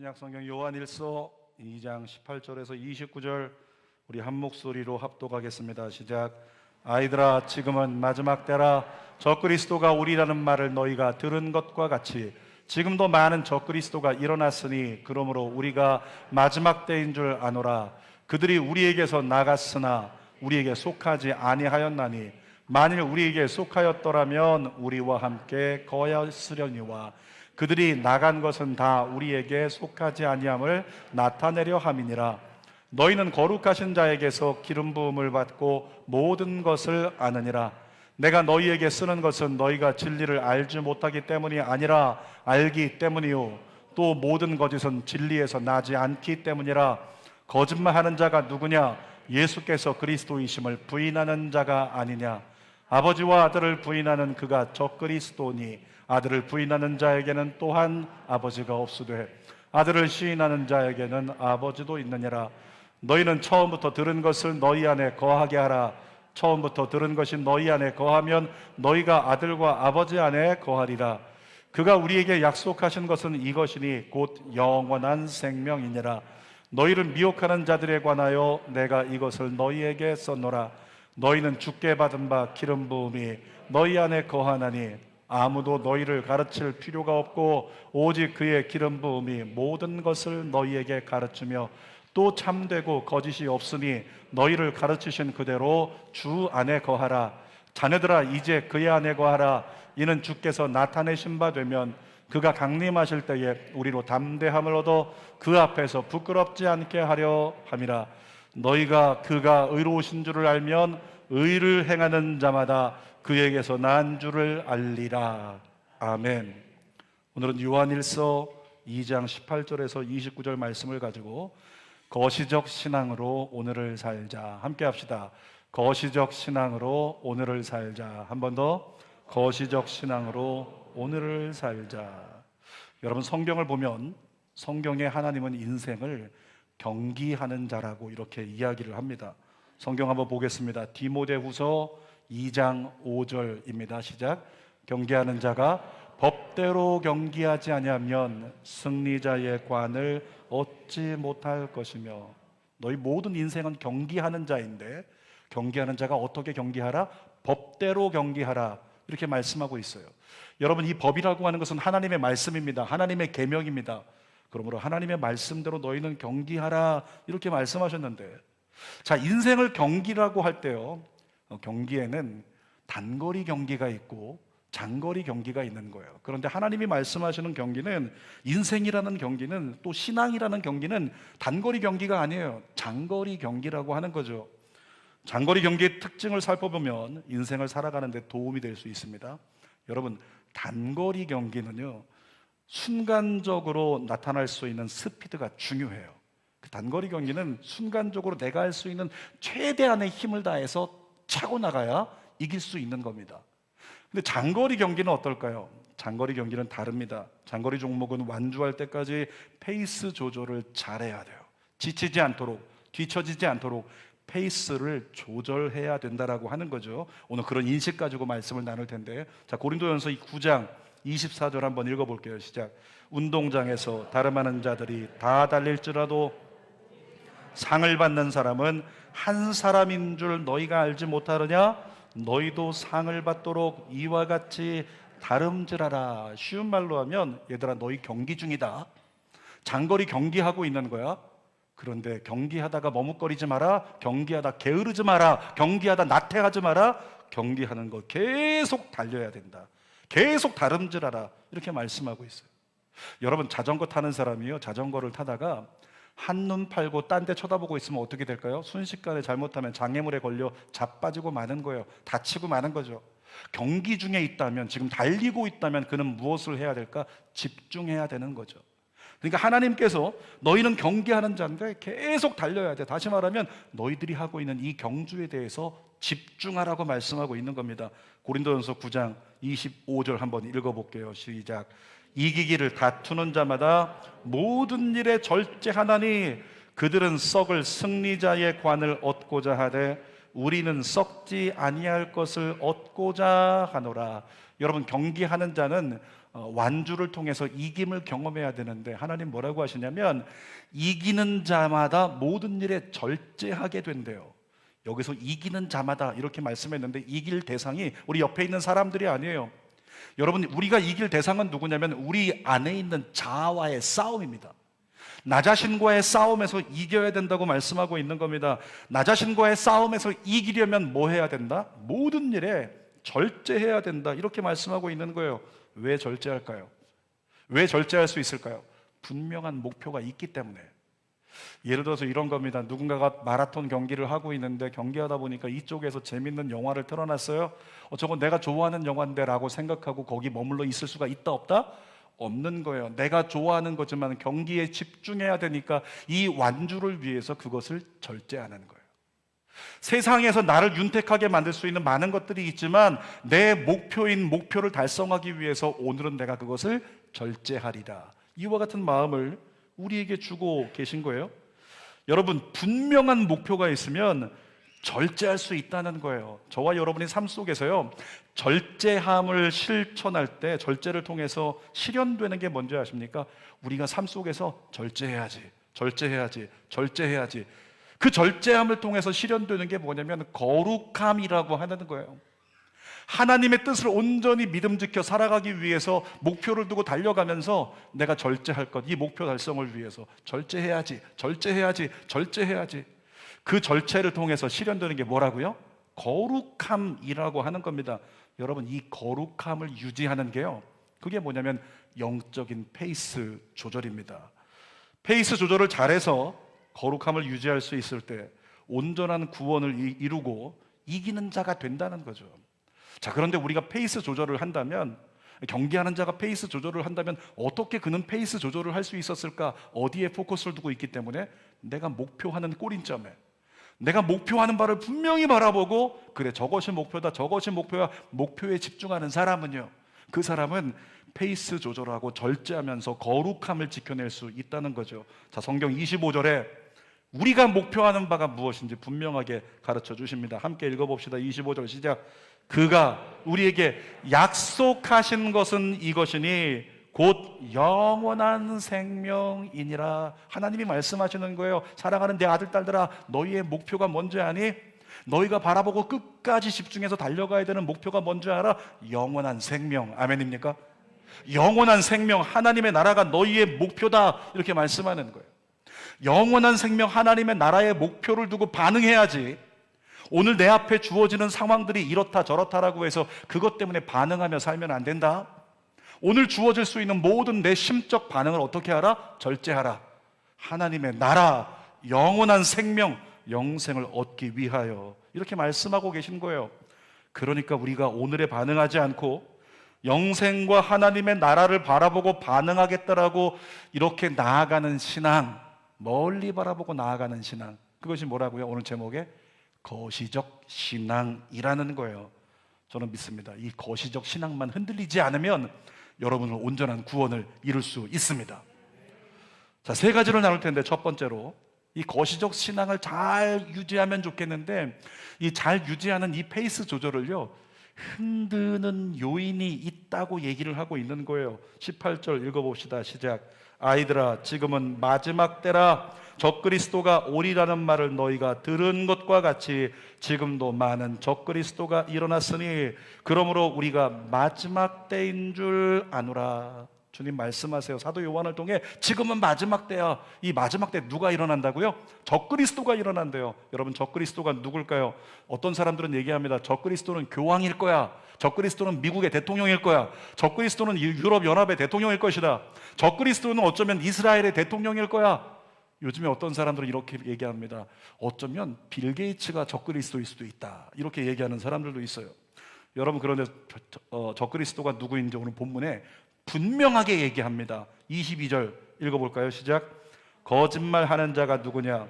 신약성경 요한일서 2장 18절에서 29절 우리 한 목소리로 합독하겠습니다. 시작. 아이들아, 지금은 마지막 때라. 적그리스도가 오리라는 말을 너희가 들은 것과 같이 지금도 많은 적그리스도가 일어났으니 그러므로 우리가 마지막 때인 줄 아노라. 그들이 우리에게서 나갔으나 우리에게 속하지 아니하였나니 만일 우리에게 속하였더라면 우리와 함께 거하였으려니와 그들이 나간 것은 다 우리에게 속하지 아니함을 나타내려 함이니라. 너희는 거룩하신 자에게서 기름 부음을 받고 모든 것을 아느니라. 내가 너희에게 쓰는 것은 너희가 진리를 알지 못하기 때문이 아니라 알기 때문이요 또 모든 거짓은 진리에서 나지 않기 때문이라. 거짓말하는 자가 누구냐? 예수께서 그리스도이심을 부인하는 자가 아니냐? 아버지와 아들을 부인하는 그가 적그리스도니 아들을 부인하는 자에게는 또한 아버지가 없으되 아들을 시인하는 자에게는 아버지도 있느니라. 너희는 처음부터 들은 것을 너희 안에 거하게 하라. 처음부터 들은 것이 너희 안에 거하면 너희가 아들과 아버지 안에 거하리라. 그가 우리에게 약속하신 것은 이것이니 곧 영원한 생명이니라. 너희를 미혹하는 자들에 관하여 내가 이것을 너희에게 썼노라. 너희는 주께 받은 바 기름 부음이 너희 안에 거하나니 아무도 너희를 가르칠 필요가 없고 오직 그의 기름 부음이 모든 것을 너희에게 가르치며 또 참되고 거짓이 없으니 너희를 가르치신 그대로 주 안에 거하라. 자녀들아, 이제 그의 안에 거하라. 이는 주께서 나타내신 바 되면 그가 강림하실 때에 우리로 담대함을 얻어 그 앞에서 부끄럽지 않게 하려 함이라. 너희가 그가 의로우신 줄을 알면 의를 행하는 자마다 그에게서 난 줄을 알리라. 아멘. 오늘은 요한일서 2장 18절에서 29절 말씀을 가지고 거시적 신앙으로 오늘을 살자 함께 합시다. 거시적 신앙으로 오늘을 살자. 한 번 더. 거시적 신앙으로 오늘을 살자. 여러분, 성경을 보면 성경에 하나님은 인생을 경기하는 자라고 이렇게 이야기를 합니다. 성경 한번 보겠습니다. 디모데후서 2장 5절입니다. 시작. 경계하는 자가 법대로 경기하지 아니하면 승리자의 관을 얻지 못할 것이며. 너희 모든 인생은 경기하는 자인데 경기하는 자가 어떻게 경기하라? 법대로 경기하라. 이렇게 말씀하고 있어요. 여러분, 이 법이라고 하는 것은 하나님의 말씀입니다. 하나님의 계명입니다. 그러므로 하나님의 말씀대로 너희는 경기하라 이렇게 말씀하셨는데, 자, 인생을 경기라고 할 때요, 경기에는 단거리 경기가 있고 장거리 경기가 있는 거예요. 그런데 하나님이 말씀하시는 경기는, 인생이라는 경기는, 또 신앙이라는 경기는 단거리 경기가 아니에요. 장거리 경기라고 하는 거죠. 장거리 경기의 특징을 살펴보면 인생을 살아가는 데 도움이 될 수 있습니다. 여러분, 단거리 경기는요, 순간적으로 나타날 수 있는 스피드가 중요해요. 그 단거리 경기는 순간적으로 내가 할 수 있는 최대한의 힘을 다해서 차고 나가야 이길 수 있는 겁니다. 근데 장거리 경기는 어떨까요? 장거리 경기는 다릅니다. 장거리 종목은 완주할 때까지 페이스 조절을 잘해야 돼요. 지치지 않도록, 뒤처지지 않도록 페이스를 조절해야 된다라고 하는 거죠. 오늘 그런 인식 가지고 말씀을 나눌 텐데, 자, 고린도전서 9장 24절 한번 읽어볼게요. 시작. 운동장에서 다름하는 자들이 다 달릴지라도 상을 받는 사람은 한 사람인 줄 너희가 알지 못하느냐? 너희도 상을 받도록 이와 같이 다름질하라. 쉬운 말로 하면, 얘들아, 너희 경기 중이다. 장거리 경기하고 있는 거야. 그런데 경기하다가 머뭇거리지 마라. 경기하다 게으르지 마라. 경기하다 나태하지 마라. 경기하는 거 계속 달려야 된다. 계속 다름질하라. 이렇게 말씀하고 있어요. 여러분, 자전거 타는 사람이요, 자전거를 타다가 한눈 팔고 딴 데 쳐다보고 있으면 어떻게 될까요? 순식간에 잘못하면 장애물에 걸려 자빠지고 마는 거예요. 다치고 마는 거죠. 경기 중에 있다면, 지금 달리고 있다면 그는 무엇을 해야 될까? 집중해야 되는 거죠. 그러니까 하나님께서 너희는 경기하는 자인데 계속 달려야 돼. 다시 말하면 너희들이 하고 있는 이 경주에 대해서 집중하라고 말씀하고 있는 겁니다. 고린도전서 9장 25절 한번 읽어볼게요. 시작. 이기기를 다투는 자마다 모든 일에 절제하나니 그들은 썩을 승리자의 관을 얻고자 하되 우리는 썩지 아니할 것을 얻고자 하노라. 여러분, 경기하는 자는 완주를 통해서 이김을 경험해야 되는데 하나님 뭐라고 하시냐면 이기는 자마다 모든 일에 절제하게 된대요. 여기서 이기는 자마다 이렇게 말씀했는데 이길 대상이 우리 옆에 있는 사람들이 아니에요. 여러분, 우리가 이길 대상은 누구냐면 우리 안에 있는 자아와의 싸움입니다. 나 자신과의 싸움에서 이겨야 된다고 말씀하고 있는 겁니다. 나 자신과의 싸움에서 이기려면 뭐 해야 된다? 모든 일에 절제해야 된다, 이렇게 말씀하고 있는 거예요. 왜 절제할까요? 왜 절제할 수 있을까요? 분명한 목표가 있기 때문에. 예를 들어서 이런 겁니다. 누군가가 마라톤 경기를 하고 있는데 경기하다 보니까 이쪽에서 재밌는 영화를 틀어놨어요. 저건 내가 좋아하는 영화인데 라고 생각하고 거기 머물러 있을 수가 있다 없다? 없는 거예요. 내가 좋아하는 거지만 경기에 집중해야 되니까 이 완주를 위해서 그것을 절제하는 거예요. 세상에서 나를 윤택하게 만들 수 있는 많은 것들이 있지만 내 목표인 목표를 달성하기 위해서 오늘은 내가 그것을 절제하리라, 이와 같은 마음을 우리에게 주고 계신 거예요. 여러분, 분명한 목표가 있으면 절제할 수 있다는 거예요. 저와 여러분의 삶 속에서요, 절제함을 실천할 때 절제를 통해서 실현되는 게 뭔지 아십니까? 우리가 삶 속에서 절제해야지, 절제해야지, 절제해야지. 그 절제함을 통해서 실현되는 게 뭐냐면 거룩함이라고 하는 거예요. 하나님의 뜻을 온전히 믿음 지켜 살아가기 위해서 목표를 두고 달려가면서 내가 절제할 것, 이 목표 달성을 위해서 절제해야지, 절제해야지, 절제해야지. 그 절제를 통해서 실현되는 게 뭐라고요? 거룩함이라고 하는 겁니다. 여러분, 이 거룩함을 유지하는 게요, 그게 뭐냐면 영적인 페이스 조절입니다. 페이스 조절을 잘해서 거룩함을 유지할 수 있을 때 온전한 구원을 이루고 이기는 자가 된다는 거죠. 자, 그런데 우리가 페이스 조절을 한다면, 경기하는 자가 페이스 조절을 한다면 어떻게 그는 페이스 조절을 할 수 있었을까? 어디에 포커스를 두고 있기 때문에 내가 목표하는 꼬린점에, 내가 목표하는 바를 분명히 바라보고 그래, 저것이 목표다, 저것이 목표야, 목표에 집중하는 사람은요, 그 사람은 페이스 조절하고 절제하면서 거룩함을 지켜낼 수 있다는 거죠. 자, 성경 25절에 우리가 목표하는 바가 무엇인지 분명하게 가르쳐 주십니다. 함께 읽어봅시다. 25절 시작. 그가 우리에게 약속하신 것은 이것이니 곧 영원한 생명이니라. 하나님이 말씀하시는 거예요. 사랑하는 내 아들 딸들아, 너희의 목표가 뭔지 아니? 너희가 바라보고 끝까지 집중해서 달려가야 되는 목표가 뭔지 알아? 영원한 생명. 아멘입니까? 영원한 생명, 하나님의 나라가 너희의 목표다, 이렇게 말씀하는 거예요. 영원한 생명, 하나님의 나라의 목표를 두고 반응해야지, 오늘 내 앞에 주어지는 상황들이 이렇다 저렇다라고 해서 그것 때문에 반응하며 살면 안 된다. 오늘 주어질 수 있는 모든 내 심적 반응을 어떻게 하라? 절제하라. 하나님의 나라, 영원한 생명, 영생을 얻기 위하여, 이렇게 말씀하고 계신 거예요. 그러니까 우리가 오늘에 반응하지 않고 영생과 하나님의 나라를 바라보고 반응하겠다라고 이렇게 나아가는 신앙, 멀리 바라보고 나아가는 신앙, 그것이 뭐라고요? 오늘 제목에 거시적 신앙이라는 거예요. 저는 믿습니다. 이 거시적 신앙만 흔들리지 않으면 여러분은 온전한 구원을 이룰 수 있습니다. 자, 세 가지를 나눌 텐데, 첫 번째로 이 거시적 신앙을 잘 유지하면 좋겠는데, 이 잘 유지하는 이 페이스 조절을요, 흔드는 요인이 있다고 얘기를 하고 있는 거예요. 18절 읽어봅시다. 시작. 아이들아, 지금은 마지막 때라. 적그리스도가 오리라는 말을 너희가 들은 것과 같이 지금도 많은 적그리스도가 일어났으니 그러므로 우리가 마지막 때인 줄 아노라. 주님 말씀하세요. 사도 요한을 통해 지금은 마지막 때야. 이 마지막 때 누가 일어난다고요? 적그리스도가 일어난대요. 여러분, 적그리스도가 누굴까요? 어떤 사람들은 얘기합니다. 적그리스도는 교황일 거야. 적그리스도는 미국의 대통령일 거야. 적그리스도는 유럽연합의 대통령일 것이다. 적그리스도는 어쩌면 이스라엘의 대통령일 거야. 요즘에 어떤 사람들은 이렇게 얘기합니다. 어쩌면 빌 게이츠가 적그리스도일 수도 있다, 이렇게 얘기하는 사람들도 있어요. 여러분, 그런데 적그리스도가 누구인지 오늘 본문에 분명하게 얘기합니다. 22절 읽어볼까요? 시작. 거짓말하는 자가 누구냐?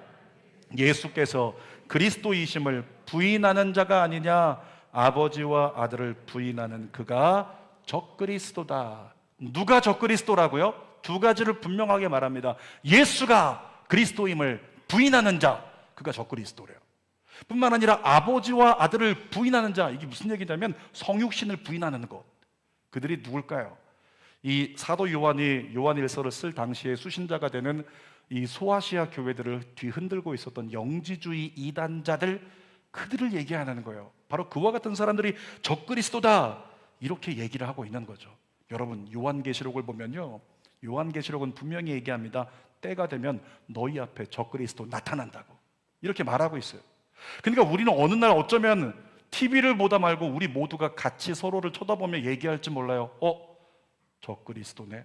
예수께서 그리스도이심을 부인하는 자가 아니냐? 아버지와 아들을 부인하는 그가 적그리스도다. 누가 적그리스도라고요? 두 가지를 분명하게 말합니다. 예수가 그리스도임을 부인하는 자, 그가 적그리스도래요. 뿐만 아니라 아버지와 아들을 부인하는 자, 이게 무슨 얘기냐면 성육신을 부인하는 것. 그들이 누굴까요? 이 사도 요한이 요한일서를 쓸 당시에 수신자가 되는 이 소아시아 교회들을 뒤흔들고 있었던 영지주의 이단자들, 그들을 얘기하는 거예요. 바로 그와 같은 사람들이 적그리스도다, 이렇게 얘기를 하고 있는 거죠. 여러분, 요한계시록을 보면요, 요한계시록은 분명히 얘기합니다. 때가 되면 너희 앞에 적그리스도 나타난다고 이렇게 말하고 있어요. 그러니까 우리는 어느 날 어쩌면 TV를 보다 말고 우리 모두가 같이 서로를 쳐다보며 얘기할지 몰라요. 적그리스도네,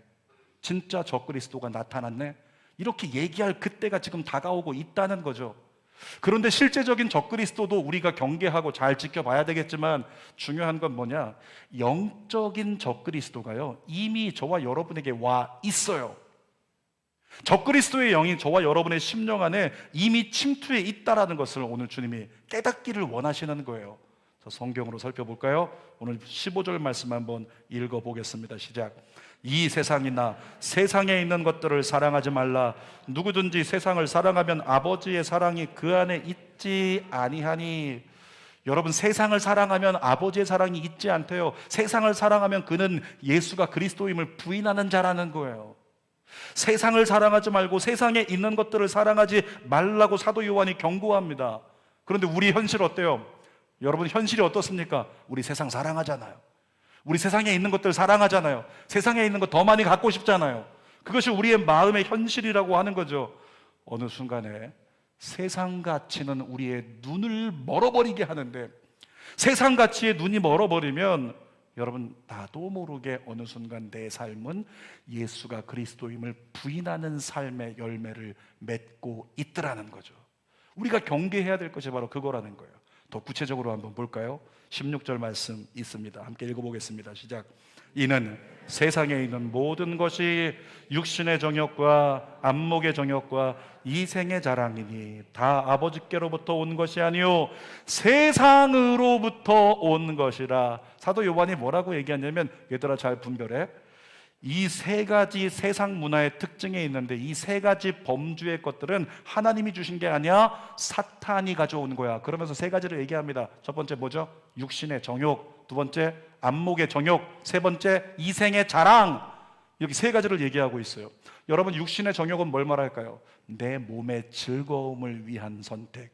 진짜 적그리스도가 나타났네, 이렇게 얘기할 그때가 지금 다가오고 있다는 거죠. 그런데 실제적인 적그리스도도 우리가 경계하고 잘 지켜봐야 되겠지만, 중요한 건 뭐냐, 영적인 적그리스도가요 이미 저와 여러분에게 와 있어요. 적그리스도의 영이 저와 여러분의 심령 안에 이미 침투해 있다라는 것을 오늘 주님이 깨닫기를 원하시는 거예요. 성경으로 살펴볼까요? 오늘 15절 말씀 한번 읽어보겠습니다. 시작. 이 세상이나 세상에 있는 것들을 사랑하지 말라. 누구든지 세상을 사랑하면 아버지의 사랑이 그 안에 있지 아니하니. 여러분, 세상을 사랑하면 아버지의 사랑이 있지 않대요. 세상을 사랑하면 그는 예수가 그리스도임을 부인하는 자라는 거예요. 세상을 사랑하지 말고 세상에 있는 것들을 사랑하지 말라고 사도 요한이 경고합니다. 그런데 우리 현실 어때요? 여러분, 현실이 어떻습니까? 우리 세상 사랑하잖아요. 우리 세상에 있는 것들 사랑하잖아요. 세상에 있는 것 더 많이 갖고 싶잖아요. 그것이 우리의 마음의 현실이라고 하는 거죠. 어느 순간에 세상 가치는 우리의 눈을 멀어버리게 하는데, 세상 가치에 눈이 멀어버리면 여러분, 나도 모르게 어느 순간 내 삶은 예수가 그리스도임을 부인하는 삶의 열매를 맺고 있더라는 거죠. 우리가 경계해야 될 것이 바로 그거라는 거예요. 더 구체적으로 한번 볼까요? 16절 말씀 있습니다. 함께 읽어보겠습니다. 시작. 이는 세상에 있는 모든 것이 육신의 정욕과 안목의 정욕과 이생의 자랑이니 다 아버지께로부터 온 것이 아니요 세상으로부터 온 것이라. 사도 요한이 뭐라고 얘기하냐면, 얘들아 잘 분별해. 이 세 가지 세상 문화의 특징에 있는데, 이 세 가지 범주의 것들은 하나님이 주신 게 아니야, 사탄이 가져온 거야. 그러면서 세 가지를 얘기합니다. 첫 번째 뭐죠? 육신의 정욕. 두 번째 안목의 정욕. 세 번째 이생의 자랑. 이렇게 세 가지를 얘기하고 있어요. 여러분, 육신의 정욕은 뭘 말할까요? 내 몸의 즐거움을 위한 선택.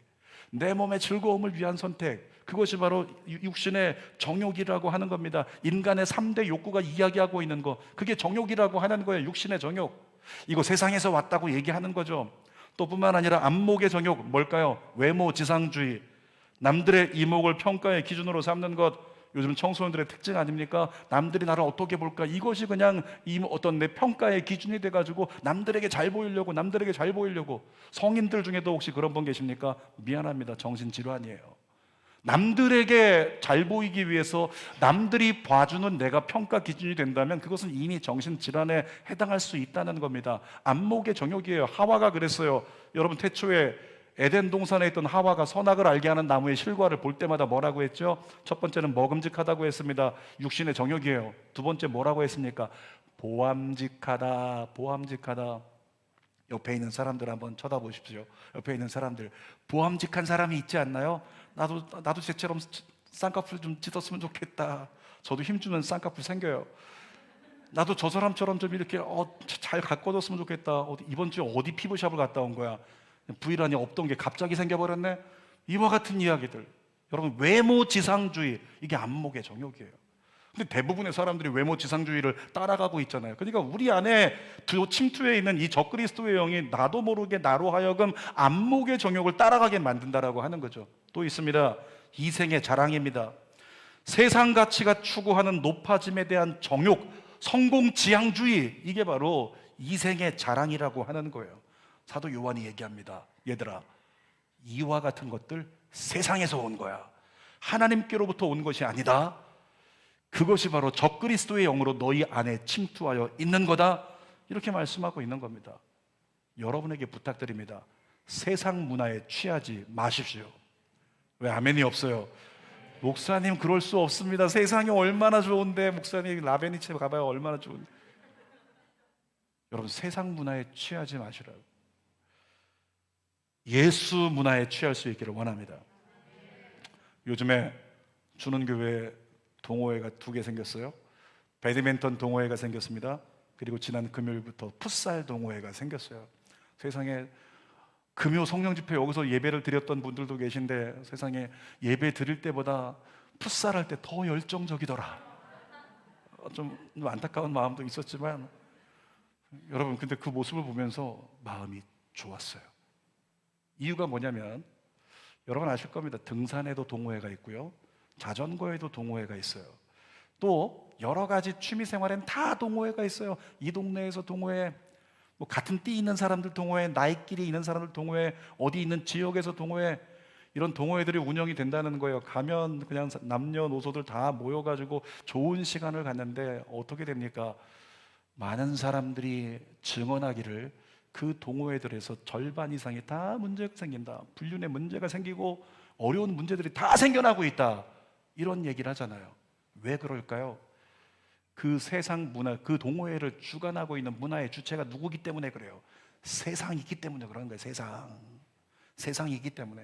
내 몸의 즐거움을 위한 선택, 그것이 바로 육신의 정욕이라고 하는 겁니다. 인간의 3대 욕구가 이야기하고 있는 거, 그게 정욕이라고 하는 거예요. 육신의 정욕. 이거 세상에서 왔다고 얘기하는 거죠. 또 뿐만 아니라 안목의 정욕, 뭘까요? 외모 지상주의, 남들의 이목을 평가의 기준으로 삼는 것. 요즘 청소년들의 특징 아닙니까? 남들이 나를 어떻게 볼까? 이것이 그냥 어떤 내 평가의 기준이 돼가지고 남들에게 잘 보이려고, 남들에게 잘 보이려고. 성인들 중에도 혹시 그런 분 계십니까? 미안합니다, 정신질환이에요. 남들에게 잘 보이기 위해서 남들이 봐주는 내가 평가 기준이 된다면 그것은 이미 정신질환에 해당할 수 있다는 겁니다. 안목의 정욕이에요. 하와가 그랬어요. 여러분, 태초에 에덴 동산에 있던 하와가 선악을 알게 하는 나무의 실과를 볼 때마다 뭐라고 했죠? 첫 번째는 먹음직하다고 했습니다. 육신의 정욕이에요. 두 번째 뭐라고 했습니까? 보암직하다. 보암직하다. 옆에 있는 사람들 한번 쳐다보십시오. 옆에 있는 사람들, 보암직한 사람이 있지 않나요? 나도 쟤처럼 쌍꺼풀 좀 찢었으면 좋겠다. 저도 힘주면 쌍꺼풀 생겨요. 나도 저 사람처럼 좀 이렇게 잘 가꿔줬으면 좋겠다. 이번 주에 어디 피부샵을 갔다 온 거야? V라인이 없던 게 갑자기 생겨버렸네. 이와 같은 이야기들. 여러분, 외모 지상주의, 이게 안목의 정욕이에요. 근데 대부분의 사람들이 외모 지상주의를 따라가고 있잖아요. 그러니까 우리 안에 침투해 있는 이 적그리스도의 영이 나도 모르게 나로 하여금 안목의 정욕을 따라가게 만든다라고 하는 거죠. 또 있습니다. 이생의 자랑입니다. 세상 가치가 추구하는 높아짐에 대한 정욕, 성공 지향주의, 이게 바로 이생의 자랑이라고 하는 거예요. 사도 요한이 얘기합니다. 얘들아, 이와 같은 것들 세상에서 온 거야. 하나님께로부터 온 것이 아니다. 그것이 바로 적그리스도의 영으로 너희 안에 침투하여 있는 거다. 이렇게 말씀하고 있는 겁니다. 여러분에게 부탁드립니다. 세상 문화에 취하지 마십시오. 왜 아멘이 없어요? 목사님, 그럴 수 없습니다. 세상이 얼마나 좋은데. 목사님, 라베니체 가봐요. 얼마나 좋은데. 여러분, 세상 문화에 취하지 마시라고. 예수 문화에 취할 수 있기를 원합니다. 요즘에 주는 교회에 동호회가 2개 생겼어요. 배드민턴 동호회가 생겼습니다. 그리고 지난 금요일부터 풋살 동호회가 생겼어요. 세상에 금요 성령 집회 여기서 예배를 드렸던 분들도 계신데 세상에 예배 드릴 때보다 풋살할 때 더 열정적이더라. 좀 안타까운 마음도 있었지만 여러분, 근데 그 모습을 보면서 마음이 좋았어요. 이유가 뭐냐면 여러분 아실 겁니다. 등산에도 동호회가 있고요, 자전거에도 동호회가 있어요. 또 여러 가지 취미 생활엔 다 동호회가 있어요. 이 동네에서 동호회, 뭐 같은 띠 있는 사람들 동호회, 나이끼리 있는 사람들 동호회, 어디 있는 지역에서 동호회, 이런 동호회들이 운영이 된다는 거예요. 가면 그냥 남녀노소들 다 모여가지고 좋은 시간을 갖는데 어떻게 됩니까? 많은 사람들이 증언하기를 그 동호회들에서 절반 이상이 다 문제가 생긴다, 불륜의 문제가 생기고 어려운 문제들이 다 생겨나고 있다, 이런 얘기를 하잖아요. 왜 그럴까요? 그 세상 문화, 그 동호회를 주관하고 있는 문화의 주체가 누구기 때문에 그래요? 세상이기 때문에 그런 거예요. 세상이기 때문에.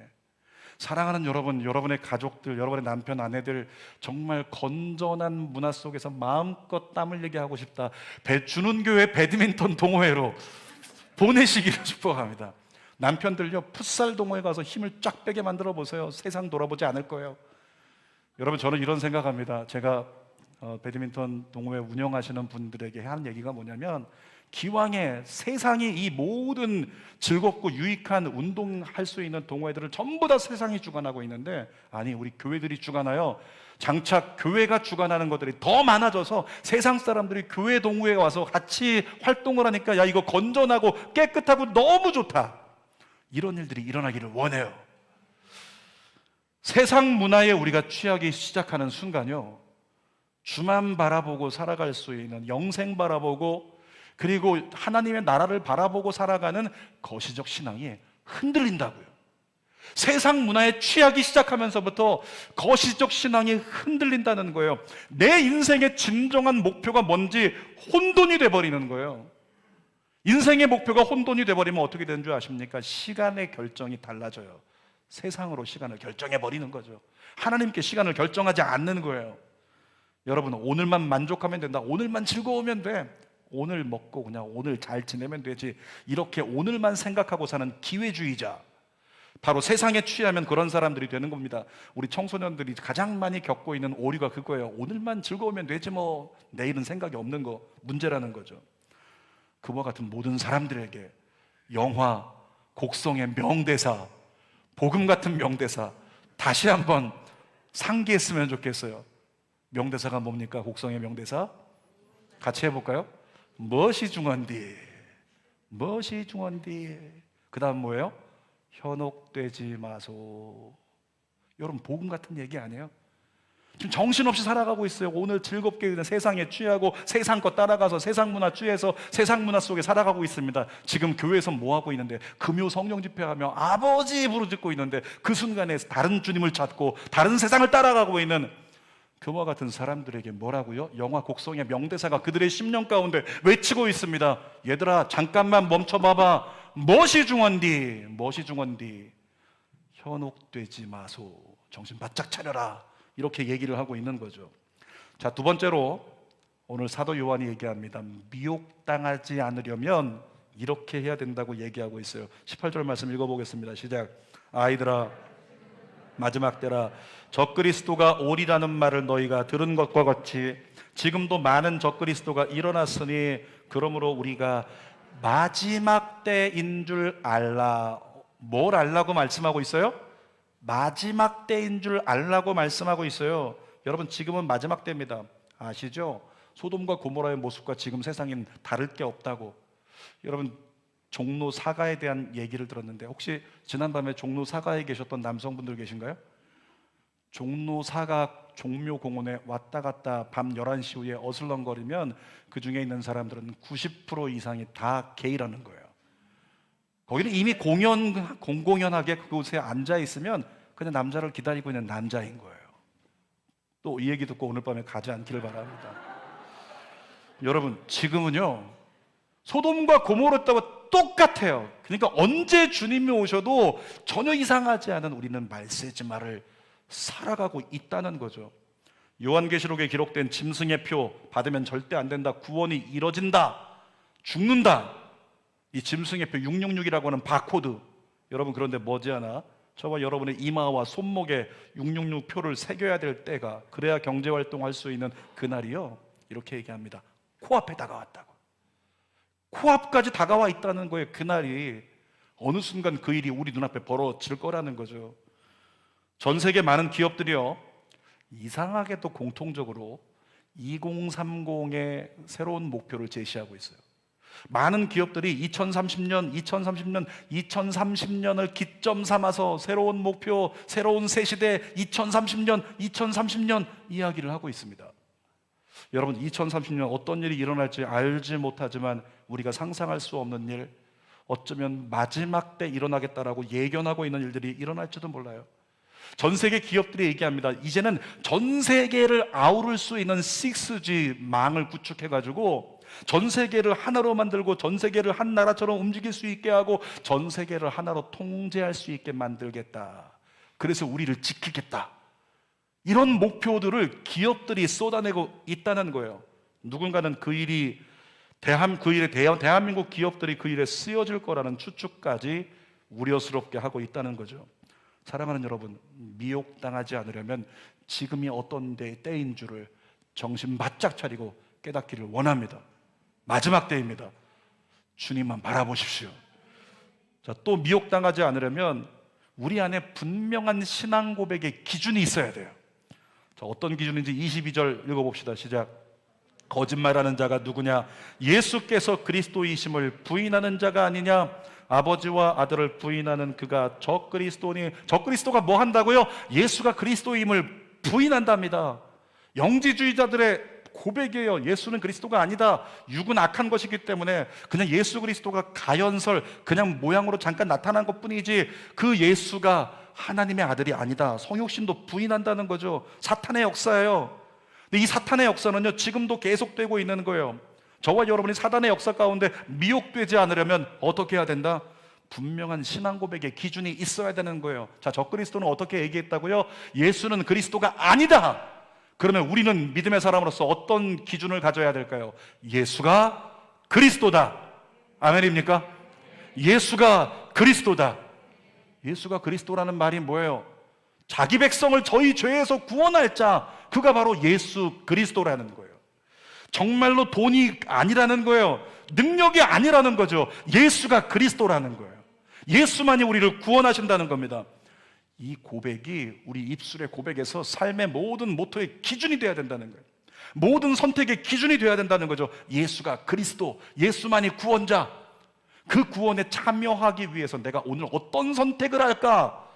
사랑하는 여러분, 여러분의 가족들, 여러분의 남편, 아내들 정말 건전한 문화 속에서 마음껏 땀 흘리게 하고 싶다. 주는 교회 배드민턴 동호회로 보내시기를 축복합니다. 남편들요, 풋살 동호회 가서 힘을 쫙 빼게 만들어 보세요. 세상 돌아보지 않을 거예요. 여러분, 저는 이런 생각합니다. 제가 배드민턴 동호회 운영하시는 분들에게 하는 얘기가 뭐냐면, 기왕에 세상이 이 모든 즐겁고 유익한 운동할 수 있는 동호회들을 전부 다 세상이 주관하고 있는데, 아니, 우리 교회들이 주관하여 장차 교회가 주관하는 것들이 더 많아져서 세상 사람들이 교회 동호회에 와서 같이 활동을 하니까 야, 이거 건전하고 깨끗하고 너무 좋다, 이런 일들이 일어나기를 원해요. 세상 문화에 우리가 취하기 시작하는 순간요, 주만 바라보고 살아갈 수 있는, 영생 바라보고 그리고 하나님의 나라를 바라보고 살아가는 거시적 신앙이 흔들린다고요. 세상 문화에 취하기 시작하면서부터 거시적 신앙이 흔들린다는 거예요. 내 인생의 진정한 목표가 뭔지 혼돈이 돼버리는 거예요. 인생의 목표가 혼돈이 돼버리면 어떻게 되는 줄 아십니까? 시간의 결정이 달라져요. 세상으로 시간을 결정해버리는 거죠. 하나님께 시간을 결정하지 않는 거예요. 여러분, 오늘만 만족하면 된다, 오늘만 즐거우면 돼, 오늘 먹고 그냥 오늘 잘 지내면 되지, 이렇게 오늘만 생각하고 사는 기회주의자, 바로 세상에 취하면 그런 사람들이 되는 겁니다. 우리 청소년들이 가장 많이 겪고 있는 오류가 그거예요. 오늘만 즐거우면 되지 뭐, 내일은 생각이 없는 거 문제라는 거죠. 그와 같은 모든 사람들에게 영화, 곡성의 명대사, 복음 같은 명대사 다시 한번 상기했으면 좋겠어요. 명대사가 뭡니까? 곡성의 명대사 같이 해볼까요? 무엇이 중헌디, 무엇이 중헌디. 그 다음 뭐예요? 현혹되지 마소. 여러분, 복음 같은 얘기 아니에요? 지금 정신없이 살아가고 있어요. 오늘 즐겁게 그냥 세상에 취하고 세상 것 따라가서 세상 문화 취해서 세상 문화 속에 살아가고 있습니다. 지금 교회에서 뭐 하고 있는데, 금요 성령 집회하며 아버지 부르짖고 있는데, 그 순간에 다른 주님을 찾고 다른 세상을 따라가고 있는 그와 같은 사람들에게 뭐라고요? 영화 곡성의 명대사가 그들의 심령 가운데 외치고 있습니다. 얘들아, 잠깐만 멈춰봐봐. 무엇이 중헌디, 무엇이 중헌디. 현혹되지 마소. 정신 바짝 차려라. 이렇게 얘기를 하고 있는 거죠. 자, 두 번째로 오늘 사도 요한이 얘기합니다. 미혹당하지 않으려면 이렇게 해야 된다고 얘기하고 있어요. 18절 말씀 읽어보겠습니다. 시작. 아이들아, 마지막 때라 적그리스도가 오리라는 말을 너희가 들은 것과 같이 지금도 많은 적그리스도가 일어났으니, 그러므로 우리가 마지막 때인 줄 알라. 뭘 알라고 말씀하고 있어요? 마지막 때인 줄 알라고 말씀하고 있어요. 여러분, 지금은 마지막 때입니다. 아시죠? 소돔과 고모라의 모습과 지금 세상엔 다를 게 없다고. 여러분, 종로 사가에 대한 얘기를 들었는데, 혹시 지난밤에 종로 사가에 계셨던 남성분들 계신가요? 종로 사가 종묘공원에 왔다 갔다 밤 11시 후에 어슬렁거리면 그 중에 있는 사람들은 90% 이상이 다 게이라는 거예요. 거기는 이미 공공연하게 그곳에 앉아 있으면 그냥 남자를 기다리고 있는 남자인 거예요. 또 이 얘기 듣고 오늘 밤에 가지 않기를 바랍니다. 여러분, 지금은요, 소돔과 고모라 때와 똑같아요. 그러니까 언제 주님이 오셔도 전혀 이상하지 않은 우리는 말세지마를 살아가고 있다는 거죠. 요한계시록에 기록된 짐승의 표 받으면 절대 안 된다, 구원이 이뤄진다, 죽는다, 이 짐승의 표 666이라고 하는 바코드, 여러분 그런데 머지않아 저와 여러분의 이마와 손목에 666 표를 새겨야 될 때가, 그래야 경제활동할 수 있는 그날이요, 이렇게 얘기합니다. 코앞에 다가왔다고. 코앞까지 다가와 있다는 거예요. 그날이 어느 순간 그 일이 우리 눈앞에 벌어질 거라는 거죠. 전 세계 많은 기업들이요, 이상하게도 공통적으로 2030의 새로운 목표를 제시하고 있어요. 많은 기업들이 2030년을 기점 삼아서 새로운 목표, 새로운 새 시대 2030년 이야기를 하고 있습니다. 여러분, 2030년 어떤 일이 일어날지 알지 못하지만 우리가 상상할 수 없는 일, 어쩌면 마지막 때 일어나겠다라고 예견하고 있는 일들이 일어날지도 몰라요. 전 세계 기업들이 얘기합니다. 이제는 전 세계를 아우를 수 있는 6G 망을 구축해가지고 전 세계를 하나로 만들고 전 세계를 한 나라처럼 움직일 수 있게 하고 전 세계를 하나로 통제할 수 있게 만들겠다. 그래서 우리를 지키겠다. 이런 목표들을 기업들이 쏟아내고 있다는 거예요. 누군가는 그 일에 대한민국 기업들이 그 일에 쓰여질 거라는 추측까지 우려스럽게 하고 있다는 거죠. 사랑하는 여러분, 미혹당하지 않으려면 지금이 어떤 때인 줄을 정신 바짝 차리고 깨닫기를 원합니다. 마지막 때입니다. 주님만 바라보십시오. 자, 또 미혹당하지 않으려면 우리 안에 분명한 신앙 고백의 기준이 있어야 돼요. 자, 어떤 기준인지 22절 읽어봅시다. 시작. 거짓말하는 자가 누구냐? 예수께서 그리스도이심을 부인하는 자가 아니냐? 아버지와 아들을 부인하는 그가 적그리스도니. 적그리스도가 뭐 한다고요? 예수가 그리스도임을 부인한답니다. 영지주의자들의 고백이에요. 예수는 그리스도가 아니다. 육은 악한 것이기 때문에 그냥 예수 그리스도가 가연설, 그냥 모양으로 잠깐 나타난 것뿐이지 그 예수가 하나님의 아들이 아니다. 성육신도 부인한다는 거죠. 사탄의 역사예요. 근데 이 사탄의 역사는요, 지금도 계속되고 있는 거예요. 저와 여러분이 사단의 역사 가운데 미혹되지 않으려면 어떻게 해야 된다? 분명한 신앙 고백의 기준이 있어야 되는 거예요. 자, 적그리스도는 어떻게 얘기했다고요? 예수는 그리스도가 아니다. 그러면 우리는 믿음의 사람으로서 어떤 기준을 가져야 될까요? 예수가 그리스도다. 아멘입니까? 예수가 그리스도다. 예수가 그리스도라는 말이 뭐예요? 자기 백성을 저희 죄에서 구원할 자, 그가 바로 예수 그리스도라는 거예요. 정말로 돈이 아니라는 거예요. 능력이 아니라는 거죠. 예수가 그리스도라는 거예요. 예수만이 우리를 구원하신다는 겁니다. 이 고백이 우리 입술의 고백에서 삶의 모든 모토의 기준이 되어야 된다는 거예요. 모든 선택의 기준이 되어야 된다는 거죠. 예수가 그리스도, 예수만이 구원자. 그 구원에 참여하기 위해서 내가 오늘 어떤 선택을 할까?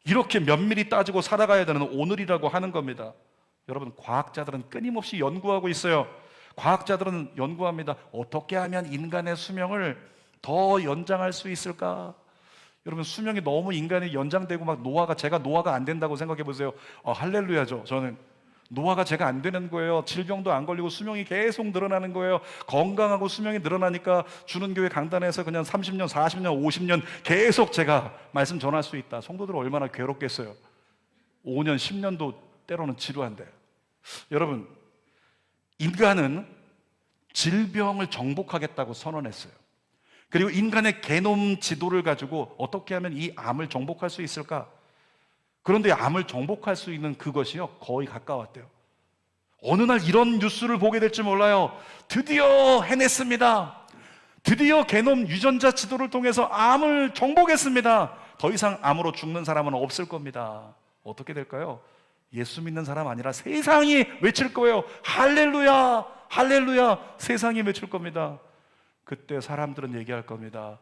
이렇게 면밀히 따지고 살아가야 되는 오늘이라고 하는 겁니다. 여러분, 과학자들은 끊임없이 연구하고 있어요. 과학자들은 연구합니다. 어떻게 하면 인간의 수명을 더 연장할 수 있을까? 여러분, 수명이 너무 인간이 연장되고 막 제가 노화가 안 된다고 생각해 보세요. 할렐루야죠. 저는 노화가 제가 안 되는 거예요. 질병도 안 걸리고 수명이 계속 늘어나는 거예요. 건강하고 수명이 늘어나니까 주는 교회 강단에서 그냥 30년, 40년, 50년 계속 제가 말씀 전할 수 있다. 성도들 얼마나 괴롭겠어요. 5년, 10년도 때로는 지루한데. 여러분, 인간은 질병을 정복하겠다고 선언했어요. 그리고 인간의 게놈 지도를 가지고 어떻게 하면 이 암을 정복할 수 있을까? 그런데 암을 정복할 수 있는 그것이요, 거의 가까웠대요. 어느 날 이런 뉴스를 보게 될지 몰라요. 드디어 해냈습니다. 드디어 게놈 유전자 지도를 통해서 암을 정복했습니다. 더 이상 암으로 죽는 사람은 없을 겁니다. 어떻게 될까요? 예수 믿는 사람 아니라 세상이 외칠 거예요. 할렐루야, 할렐루야. 세상이 외칠 겁니다. 그때 사람들은 얘기할 겁니다.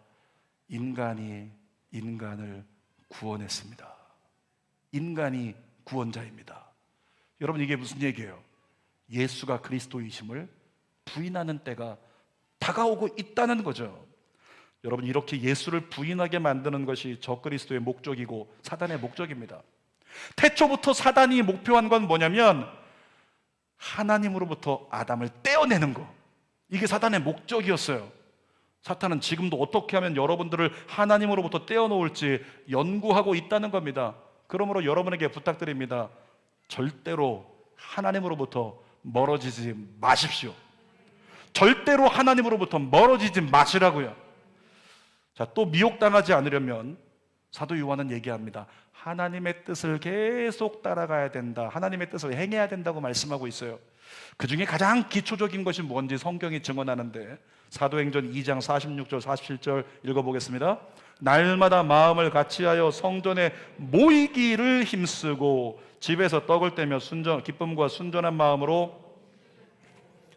인간이 인간을 구원했습니다. 인간이 구원자입니다. 여러분, 이게 무슨 얘기예요? 예수가 그리스도이심을 부인하는 때가 다가오고 있다는 거죠. 여러분, 이렇게 예수를 부인하게 만드는 것이 적그리스도의 목적이고 사단의 목적입니다. 태초부터 사단이 목표한 건 뭐냐면 하나님으로부터 아담을 떼어내는 거. 이게 사단의 목적이었어요. 사탄은 지금도 어떻게 하면 여러분들을 하나님으로부터 떼어놓을지 연구하고 있다는 겁니다. 그러므로 여러분에게 부탁드립니다. 절대로 하나님으로부터 멀어지지 마십시오. 절대로 하나님으로부터 멀어지지 마시라고요. 자, 또 미혹당하지 않으려면 사도 요한은 얘기합니다. 하나님의 뜻을 계속 따라가야 된다. 하나님의 뜻을 행해야 된다고 말씀하고 있어요. 그 중에 가장 기초적인 것이 뭔지 성경이 증언하는데 사도행전 2장 46절 47절 읽어보겠습니다. 날마다 마음을 같이하여 성전에 모이기를 힘쓰고 집에서 떡을 떼며 기쁨과 순전한 마음으로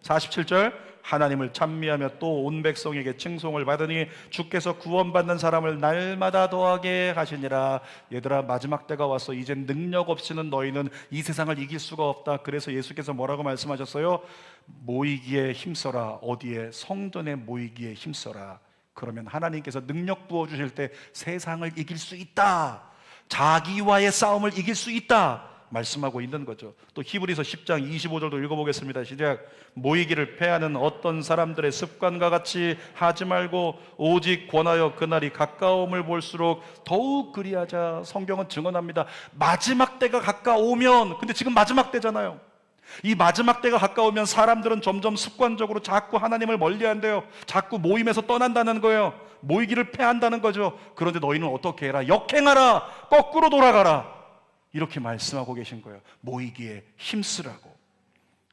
47절 하나님을 찬미하며 또 온 백성에게 칭송을 받으니 주께서 구원받는 사람을 날마다 더하게 하시니라. 얘들아, 마지막 때가 왔어. 이젠 능력 없이는 너희는 이 세상을 이길 수가 없다. 그래서 예수께서 뭐라고 말씀하셨어요? 모이기에 힘써라. 어디에? 성전에 모이기에 힘써라. 그러면 하나님께서 능력 부어주실 때 세상을 이길 수 있다, 자기와의 싸움을 이길 수 있다 말씀하고 있는 거죠. 또 히브리서 10장 25절도 읽어보겠습니다. 시작. 모이기를 패하는 어떤 사람들의 습관과 같이 하지 말고 오직 권하여 그날이 가까움을 볼수록 더욱 그리하자. 성경은 증언합니다. 마지막 때가 가까우면, 근데 지금 마지막 때잖아요. 이 마지막 때가 가까우면 사람들은 점점 습관적으로 자꾸 하나님을 멀리한대요. 자꾸 모임에서 떠난다는 거예요. 모이기를 패한다는 거죠. 그런데 너희는 어떻게 해라? 역행하라. 거꾸로 돌아가라. 이렇게 말씀하고 계신 거예요. 모이기에 힘쓰라고.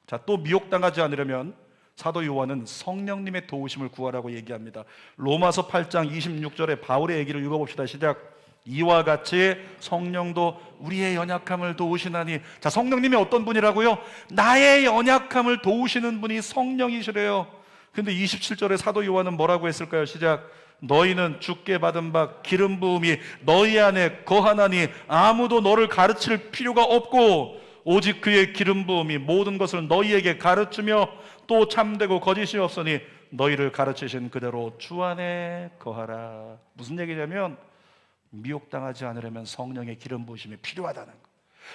자, 또 미혹당하지 않으려면 사도 요한은 성령님의 도우심을 구하라고 얘기합니다. 로마서 8장 26절에 바울의 얘기를 읽어봅시다. 시작. 이와 같이 성령도 우리의 연약함을 도우시나니. 자, 성령님이 어떤 분이라고요? 나의 연약함을 도우시는 분이 성령이시래요. 근데 27절에 사도 요한은 뭐라고 했을까요? 시작. 너희는 주께 받은 바 기름 부음이 너희 안에 거하나니 아무도 너를 가르칠 필요가 없고 오직 그의 기름 부음이 모든 것을 너희에게 가르치며 또 참되고 거짓이 없으니 너희를 가르치신 그대로 주 안에 거하라. 무슨 얘기냐면 미혹당하지 않으려면 성령의 기름 부으심이 필요하다는 거.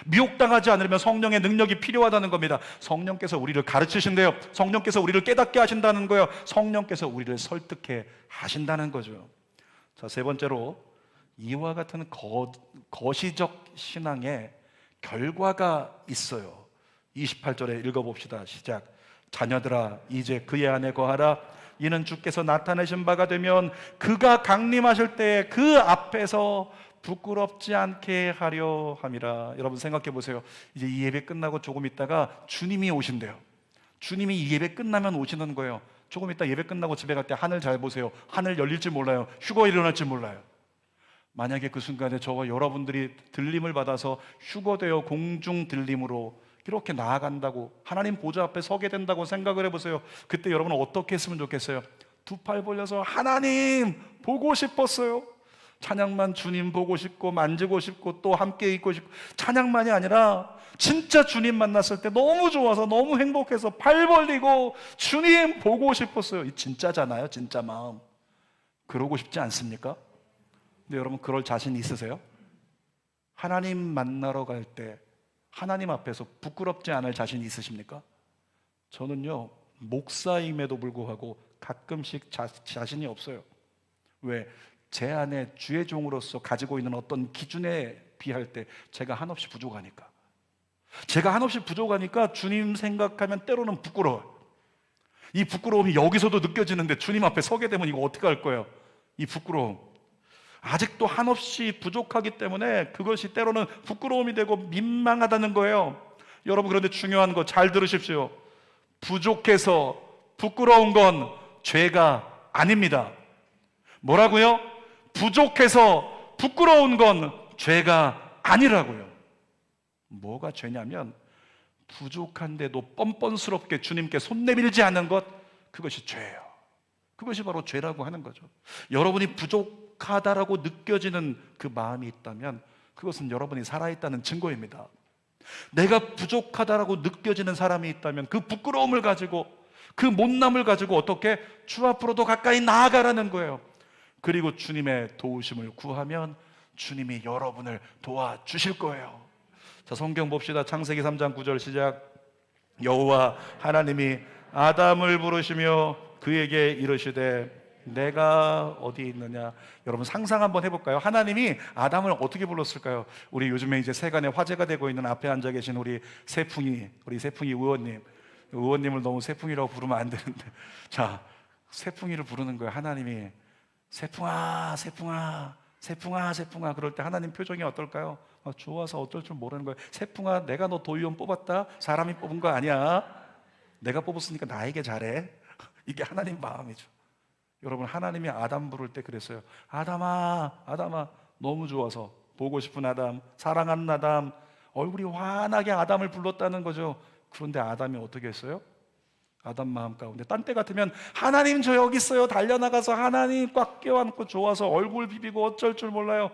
미혹당하지 않으려면 성령의 능력이 필요하다는 겁니다. 성령께서 우리를 가르치신대요. 성령께서 우리를 깨닫게 하신다는 거예요. 성령께서 우리를 설득해 하신다는 거죠. 자, 세 번째로 이와 같은 거시적 신앙의 결과가 있어요. 28절에 읽어봅시다. 시작. 자녀들아 이제 그의 안에 거하라. 이는 주께서 나타내신 바가 되면 그가 강림하실 때 그 앞에서 부끄럽지 않게 하려 함이라. 여러분 생각해 보세요. 이제 이 예배 끝나고 조금 있다가 주님이 오신대요. 주님이 이 예배 끝나면 오시는 거예요. 조금 있다 예배 끝나고 집에 갈 때 하늘 잘 보세요. 하늘 열릴지 몰라요. 휴거 일어날지 몰라요. 만약에 그 순간에 저와 여러분들이 들림을 받아서 휴거되어 공중 들림으로 이렇게 나아간다고, 하나님 보좌 앞에 서게 된다고 생각을 해보세요. 그때 여러분은 어떻게 했으면 좋겠어요? 두 팔 벌려서 하나님 보고 싶었어요. 찬양만 주님 보고 싶고 만지고 싶고 또 함께 있고 싶고, 찬양만이 아니라 진짜 주님 만났을 때 너무 좋아서 너무 행복해서 팔 벌리고 주님 보고 싶었어요. 이 진짜잖아요. 진짜 마음. 그러고 싶지 않습니까? 근데 여러분 그럴 자신 있으세요? 하나님 만나러 갈 때 하나님 앞에서 부끄럽지 않을 자신 있으십니까? 저는요 목사임에도 불구하고 가끔씩 자신이 없어요. 왜? 제 안에 주의 종으로서 가지고 있는 어떤 기준에 비할 때 제가 한없이 부족하니까. 제가 한없이 부족하니까 주님 생각하면 때로는 부끄러워요. 이 부끄러움이 여기서도 느껴지는데 주님 앞에 서게 되면 이거 어떻게 할 거예요? 이 부끄러움. 아직도 한없이 부족하기 때문에 그것이 때로는 부끄러움이 되고 민망하다는 거예요. 여러분 그런데 중요한 거 잘 들으십시오. 부족해서 부끄러운 건 죄가 아닙니다. 뭐라고요? 부족해서 부끄러운 건 죄가 아니라고요. 뭐가 죄냐면 부족한데도 뻔뻔스럽게 주님께 손 내밀지 않는 것, 그것이 죄예요. 그것이 바로 죄라고 하는 거죠. 여러분이 부족하다라고 느껴지는 그 마음이 있다면 그것은 여러분이 살아있다는 증거입니다. 내가 부족하다라고 느껴지는 사람이 있다면 그 부끄러움을 가지고, 그 못남을 가지고 어떻게 주 앞으로도 가까이 나아가라는 거예요. 그리고 주님의 도우심을 구하면 주님이 여러분을 도와주실 거예요. 자, 성경 봅시다. 창세기 3장 9절 시작. 여호와 하나님이 아담을 부르시며 그에게 이르시되 내가 어디 있느냐. 여러분 상상 한번 해볼까요? 하나님이 아담을 어떻게 불렀을까요? 우리 요즘에 이제 세간에 화제가 되고 있는 앞에 앉아 계신 우리 세풍이 의원님을 너무 세풍이라고 부르면 안 되는데, 자, 세풍이를 부르는 거예요. 하나님이 세풍아 세풍아 세풍아 세풍아. 그럴 때 하나님 표정이 어떨까요? 좋아서 어떨 줄 모르는 거예요. 세풍아, 내가 너 도의원 뽑았다. 사람이 뽑은 거 아니야. 내가 뽑았으니까 나에게 잘해. 이게 하나님 마음이죠. 여러분, 하나님이 아담 부를 때 그랬어요. 아담아 아담아. 너무 좋아서 보고 싶은 아담, 사랑하는 아담. 얼굴이 환하게 아담을 불렀다는 거죠. 그런데 아담이 어떻게 했어요? 아담 마음 가운데 딴 때 같으면 하나님 저 여기 있어요 달려나가서 하나님 꽉 껴안고 좋아서 얼굴 비비고 어쩔 줄 몰라요.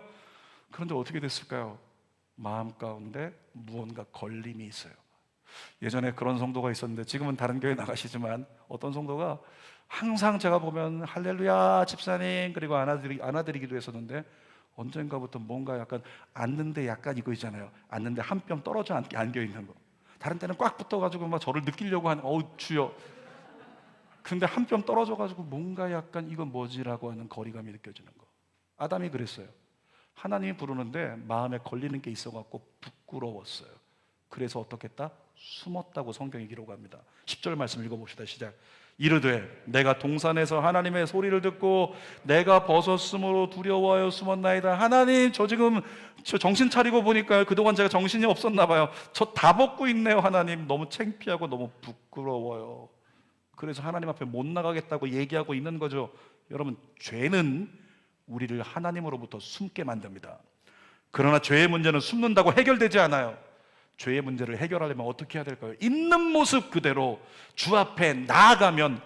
그런데 어떻게 됐을까요? 마음 가운데 무언가 걸림이 있어요. 예전에 그런 성도가 있었는데, 지금은 다른 교회 나가시지만, 어떤 성도가 항상 제가 보면 할렐루야 집사님 그리고 안아드리기도 했었는데, 언젠가부터 뭔가 약간 앉는데 약간 이거 있잖아요. 앉는데 한 뼘 떨어져 안겨 있는 거. 다른 때는 꽉 붙어가지고 막 저를 느끼려고 하는, 어우 주여. 근데 한 뼘 떨어져가지고 뭔가 약간 이건 뭐지라고 하는 거리감이 느껴지는 거. 아담이 그랬어요. 하나님이 부르는데 마음에 걸리는 게 있어갖고 부끄러웠어요. 그래서 어떻게 했다? 숨었다고 성경이 기록합니다. 10절 말씀 읽어봅시다. 시작. 이르되 내가 동산에서 하나님의 소리를 듣고 내가 벗었으므로 두려워하여 숨었나이다. 하나님, 저 지금 정신 차리고 보니까 그동안 제가 정신이 없었나 봐요. 저 다 벗고 있네요. 하나님, 너무 창피하고 너무 부끄러워요. 그래서 하나님 앞에 못 나가겠다고 얘기하고 있는 거죠. 여러분, 죄는 우리를 하나님으로부터 숨게 만듭니다. 그러나 죄의 문제는 숨는다고 해결되지 않아요. 죄의 문제를 해결하려면 어떻게 해야 될까요? 있는 모습 그대로 주 앞에 나아가면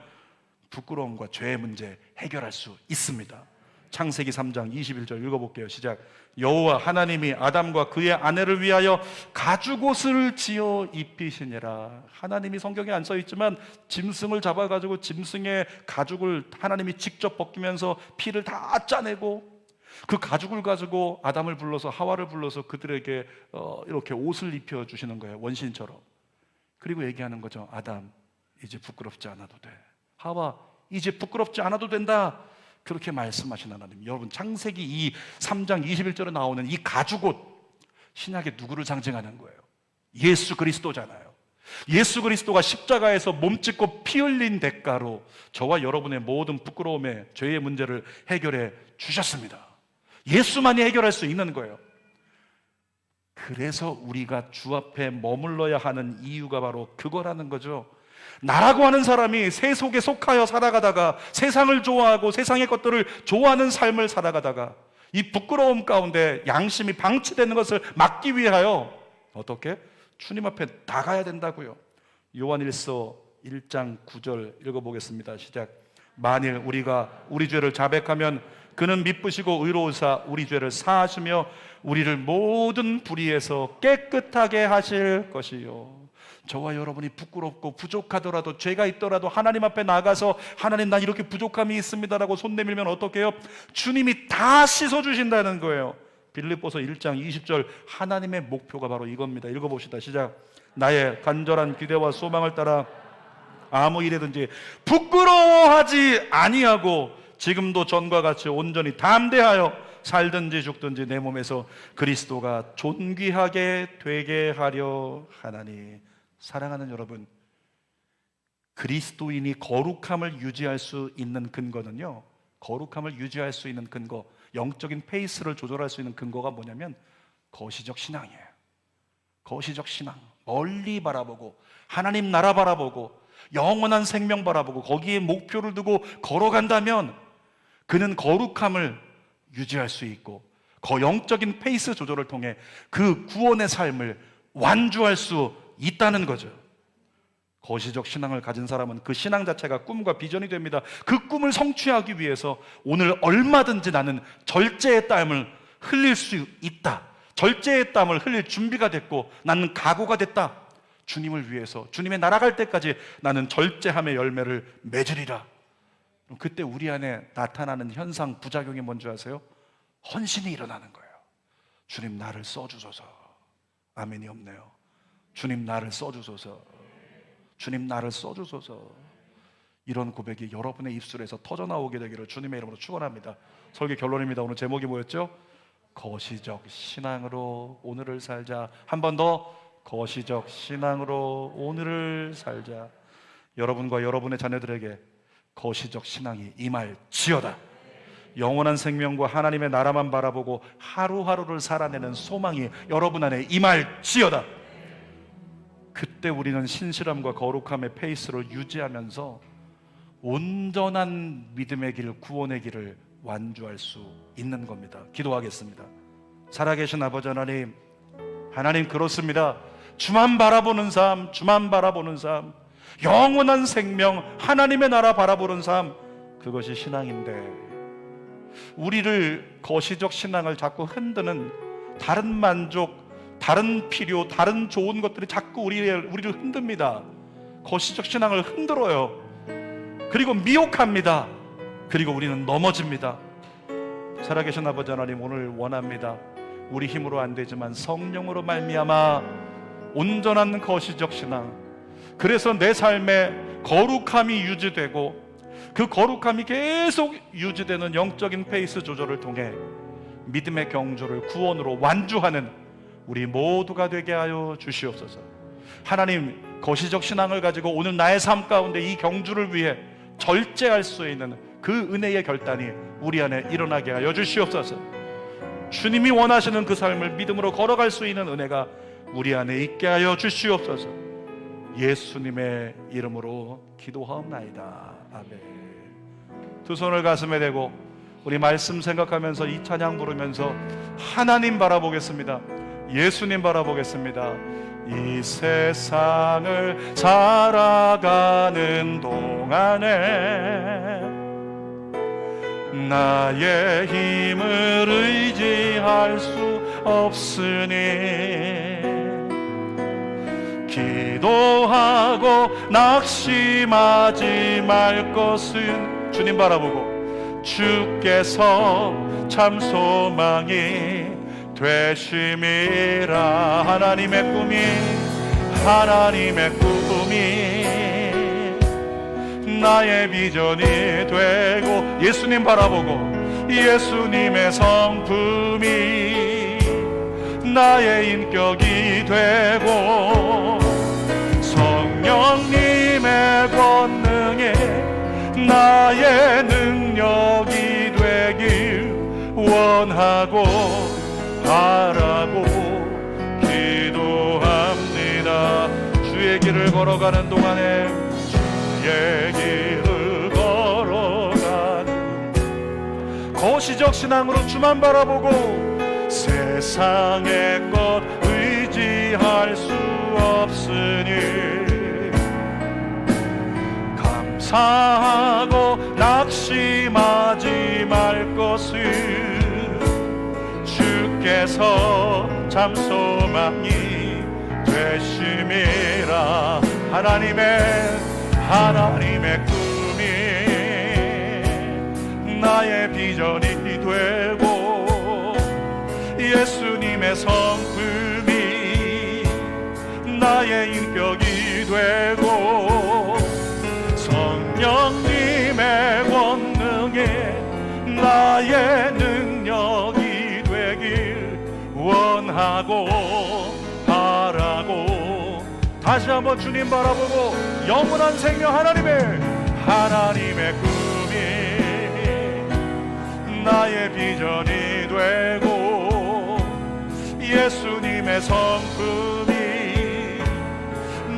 부끄러움과 죄의 문제 해결할 수 있습니다. 창세기 3장 21절 읽어볼게요. 시작. 여호와 하나님이 아담과 그의 아내를 위하여 가죽옷을 지어 입히시니라. 하나님이 성경에 안 써있지만 짐승을 잡아가지고 짐승의 가죽을 하나님이 직접 벗기면서 피를 다 짜내고, 그 가죽을 가지고 아담을 불러서 하와를 불러서 그들에게 이렇게 옷을 입혀주시는 거예요. 원신처럼. 그리고 얘기하는 거죠. 아담, 이제 부끄럽지 않아도 돼. 하와, 이제 부끄럽지 않아도 된다. 그렇게 말씀하신 하나님. 여러분, 창세기 3장 21절에 나오는 이 가죽옷, 신약에 누구를 상징하는 거예요? 예수 그리스도잖아요. 예수 그리스도가 십자가에서 몸짓고 피 흘린 대가로 저와 여러분의 모든 부끄러움의 죄의 문제를 해결해 주셨습니다. 예수만이 해결할 수 있는 거예요. 그래서 우리가 주 앞에 머물러야 하는 이유가 바로 그거라는 거죠. 나라고 하는 사람이 세속에 속하여 살아가다가 세상을 좋아하고 세상의 것들을 좋아하는 삶을 살아가다가 이 부끄러움 가운데 양심이 방치되는 것을 막기 위하여 어떻게? 주님 앞에 나가야 된다고요. 요한일서 1장 9절 읽어보겠습니다. 시작. 만일 우리가 우리 죄를 자백하면 그는 미쁘시고 의로우사 우리 죄를 사하시며 우리를 모든 불의에서 깨끗하게 하실 것이요. 저와 여러분이 부끄럽고 부족하더라도, 죄가 있더라도 하나님 앞에 나가서 하나님, 난 이렇게 부족함이 있습니다라고 손 내밀면 어떻게 해요? 주님이 다 씻어주신다는 거예요. 빌립보서 1장 20절, 하나님의 목표가 바로 이겁니다. 읽어봅시다. 시작. 나의 간절한 기대와 소망을 따라 아무 일에든지 부끄러워하지 아니하고 지금도 전과 같이 온전히 담대하여 살든지 죽든지 내 몸에서 그리스도가 존귀하게 되게 하려 하나니. 사랑하는 여러분, 그리스도인이 거룩함을 유지할 수 있는 근거는요, 거룩함을 유지할 수 있는 근거, 영적인 페이스를 조절할 수 있는 근거가 뭐냐면 거시적 신앙이에요. 거시적 신앙. 멀리 바라보고 하나님 나라 바라보고 영원한 생명 바라보고 거기에 목표를 두고 걸어간다면 그는 거룩함을 유지할 수 있고 영적인 페이스 조절을 통해 그 구원의 삶을 완주할 수 있다는 거죠. 거시적 신앙을 가진 사람은 그 신앙 자체가 꿈과 비전이 됩니다. 그 꿈을 성취하기 위해서 오늘 얼마든지 나는 절제의 땀을 흘릴 수 있다. 절제의 땀을 흘릴 준비가 됐고 나는 각오가 됐다. 주님을 위해서, 주님의 나라 갈 때까지 나는 절제함의 열매를 맺으리라. 그때 우리 안에 나타나는 현상, 부작용이 뭔지 아세요? 헌신이 일어나는 거예요. 주님, 나를 써주소서. 아멘이 없네요. 주님, 나를 써주소서. 주님, 나를 써주소서. 이런 고백이 여러분의 입술에서 터져나오게 되기를 주님의 이름으로 축원합니다. 설교 결론입니다. 오늘 제목이 뭐였죠? 거시적 신앙으로 오늘을 살자. 한 번 더, 거시적 신앙으로 오늘을 살자. 여러분과 여러분의 자녀들에게 거시적 신앙이 임할지어다. 영원한 생명과 하나님의 나라만 바라보고 하루하루를 살아내는 소망이 여러분 안에 임할지어다. 그때 우리는 신실함과 거룩함의 페이스를 유지하면서 온전한 믿음의 길, 구원의 길을 완주할 수 있는 겁니다. 기도하겠습니다. 살아계신 아버지 하나님, 하나님 그렇습니다. 주만 바라보는 삶, 주만 바라보는 삶, 영원한 생명, 하나님의 나라 바라보는 삶, 그것이 신앙인데 우리를 거시적 신앙을 자꾸 흔드는 다른 만족, 다른 필요, 다른 좋은 것들이 자꾸 우리를 흔듭니다. 거시적 신앙을 흔들어요. 그리고 미혹합니다. 그리고 우리는 넘어집니다. 살아계신 아버지 하나님, 오늘 원합니다. 우리 힘으로 안 되지만 성령으로 말미암아 온전한 거시적 신앙, 그래서 내 삶에 거룩함이 유지되고 그 거룩함이 계속 유지되는 영적인 페이스 조절을 통해 믿음의 경주를 구원으로 완주하는 우리 모두가 되게 하여 주시옵소서. 하나님, 거시적 신앙을 가지고 오늘 나의 삶 가운데 이 경주를 위해 절제할 수 있는 그 은혜의 결단이 우리 안에 일어나게 하여 주시옵소서. 주님이 원하시는 그 삶을 믿음으로 걸어갈 수 있는 은혜가 우리 안에 있게 하여 주시옵소서. 예수님의 이름으로 기도하옵나이다. 아멘. 두 손을 가슴에 대고 우리 말씀 생각하면서 이 찬양 부르면서 하나님 바라보겠습니다. 예수님 바라보겠습니다. 이 세상을 살아가는 동안에 나의 힘을 의지할 수 없으니 기도하고 낙심하지 말 것은 주님 바라보고 주께서 참 소망이 되심이라. 하나님의 꿈이 나의 비전이 되고 예수님 바라보고 예수님의 성품이 나의 인격이 되고 성령님의 권능에 나의 능력이 되길 원하고 바라고 기도합니다. 주의 길을 걸어가는 동안에 주의 길을 걸어가는 거시적 신앙으로 주만 바라보고 세상의 것 의지할 수 없으니 감사하고 낙심하지 말 것을 주께서 참 소망이 되심이라. 하나님의 꿈이 나의 비전이 되고 예수님의 성품이 나의 인격이 되고 성령님의 권능에 나의 능력이 되길 원하고 바라고 다시 한번 주님 바라보고 영원한 생명 하나님의 꿈이 나의 비전이 되고 예수님의 성품이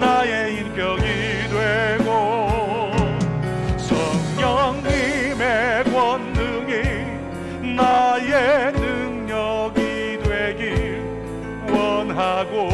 나의 인격이 되고 성령님의 권능이 나의 능력이 되길 원하고